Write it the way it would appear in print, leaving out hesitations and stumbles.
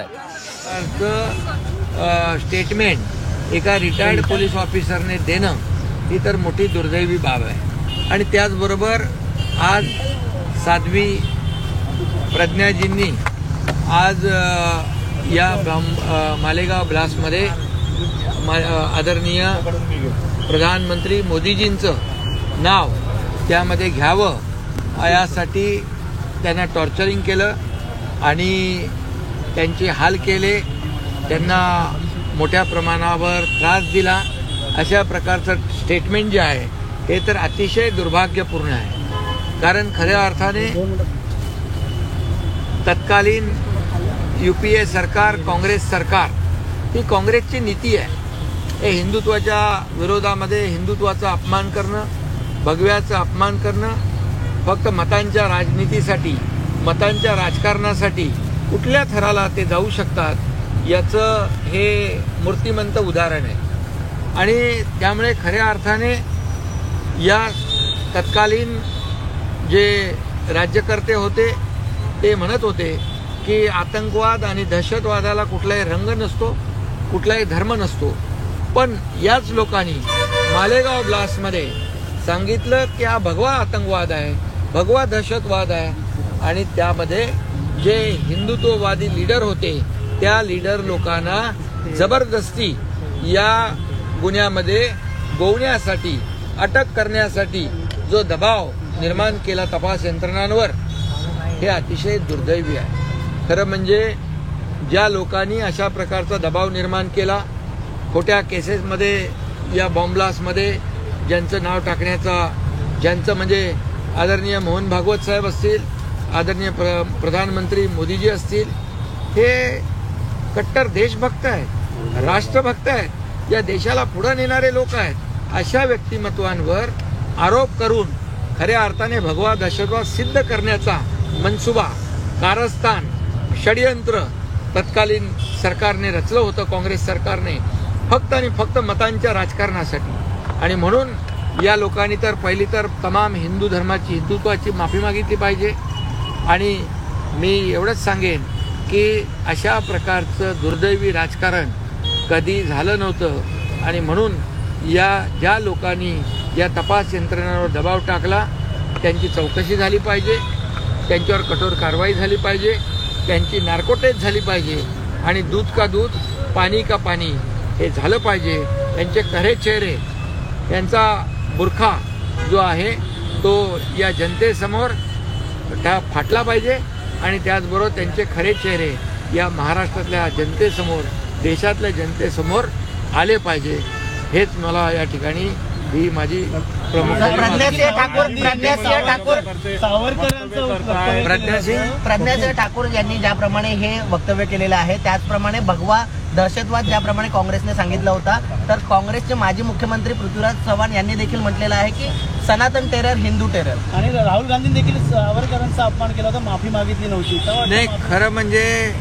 करत आहेत. स्टेटमेंट एका रिटायर्ड पोलीस ऑफिसरने देणं ही तर मोठी दुर्दैवी बाब आहे. आणि त्याचबरोबर आज साध्वी प्रज्ञाजींनी आज या मालेगाव ब्लास्टमध्ये आदरणीय प्रधानमंत्री मोदीजींचं नाव त्यामध्ये घ्यावं यासाठी त्यांना टॉर्चरिंग केलं आणि त्यांचे हाल केले, त्यांना मोठ्या प्रमाणावर त्रास दिला. अशा प्रकारचं स्टेटमेंट जे आहे हे तर अतिशय दुर्भाग्यपूर्ण आहे. कारण खऱ्या अर्थाने तत्कालीन UPA सरकार, काँग्रेस सरकार ही काँग्रेसची नीती आहे. हे हिंदुत्वाच्या विरोधामध्ये हिंदुत्वाचा अपमान करणं, भगव्याचा अपमान करणं, फक्त मतांच्या राजनीतीसाठी, मतांच्या राजकारणासाठी कुठल्या थराला ते जाऊ शकतात याचं हे मूर्तिमंत उदाहरण आहे. आणि त्यामुळे खऱ्या अर्थाने या तत्कालीन जे राज्यकर्ते होते ते म्हणत होते की आतंकवाद आणि दहशतवादाला कुठलाही रंग नसतो, कुठलाही धर्म नसतो. पण याच लोकांनी मालेगाव ब्लास्टमध्ये सांगितलं की हा भगवा आतंकवाद आहे, भगवा दहशतवाद आहे. आणि त्यामध्ये जे हिंदुत्ववादी लीडर होते त्या लीडर लोकांना जबरदस्ती या गुन्ह्यामध्ये गोवण्यासाठी, अटक करण्यासाठी जो दबाव निर्माण केला तपास यंत्रणांवर हे अतिशय दुर्दैवी आहे. खरं म्हणजे ज्या लोकांनी अशा प्रकारचा दबाव निर्माण केला, खोट्या केसेसमध्ये या बॉम्ब ब्लास्टमध्ये ज्यांचं नाव टाकण्याचा, ज्यांचं म्हणजे आदरणीय मोहन भागवत साहेब असतील, आदरणीय प्रधानमंत्री मोदीजी असतील, हे कट्टर देशभक्त आहेत, राष्ट्रभक्त आहेत, या देशाला पुढे नेणारे लोक आहेत. अशा व्यक्तिमत्वांवर आरोप करून खऱ्या अर्थाने भगवा दहशतवाद सिद्ध करण्याचा मनसुबा, कारस्थान, षडयंत्र तत्कालीन सरकारने रचलं होतं, काँग्रेस सरकारने, फक्त आणि फक्त मतांच्या राजकारणासाठी. आणि म्हणून या लोकांनी तर पहिली तर तमाम हिंदू धर्माची, हिंदुत्वाची माफी मागितली पाहिजे. आणि मी एवढंच सांगेन की अशा प्रकारचं दुर्दैवी राजकारण कधी झालं नव्हतं. आणि म्हणून या ज्या लोकांनी या तपास यंत्रणांवर दबाव टाकला त्यांची चौकशी झाली पाहिजे, त्यांच्यावर कठोर कारवाई झाली पाहिजे, त्यांची नार्कोटेज झाली पाहिजे आणि दूध का दूध, पाणी का पाणी हे झालं पाहिजे. त्यांचे खरे चेहरे, यांचा बुरखा जो आहे तो या जनतेसमोर फाटला पाहिजे आणि त्याचबरोबर त्यांचे खरे चेहरे या महाराष्ट्रातल्या जनतेसमोर, देशातल्या जनतेसमोर आले पाहिजे. हेच मला या ठिकाणी ही माझी प्रमुख प्रज्ञासिंह ठाकूर यांनी ज्याप्रमाणे हे वक्तव्य केलेलं आहे त्याचप्रमाणे भगवा दहशतवाद ज्याप्रमाणे काँग्रेसने सांगितलं होता, तर काँग्रेसचे माजी मुख्यमंत्री पृथ्वीराज चव्हाण यांनी देखील म्हटलेलं आहे की सनातन टेरर, हिंदू टेरर. आणि राहुल गांधींनी देखील सावरकरांचा अपमान केला होता, माफी मागितली नव्हती. नाही, खरं म्हणजे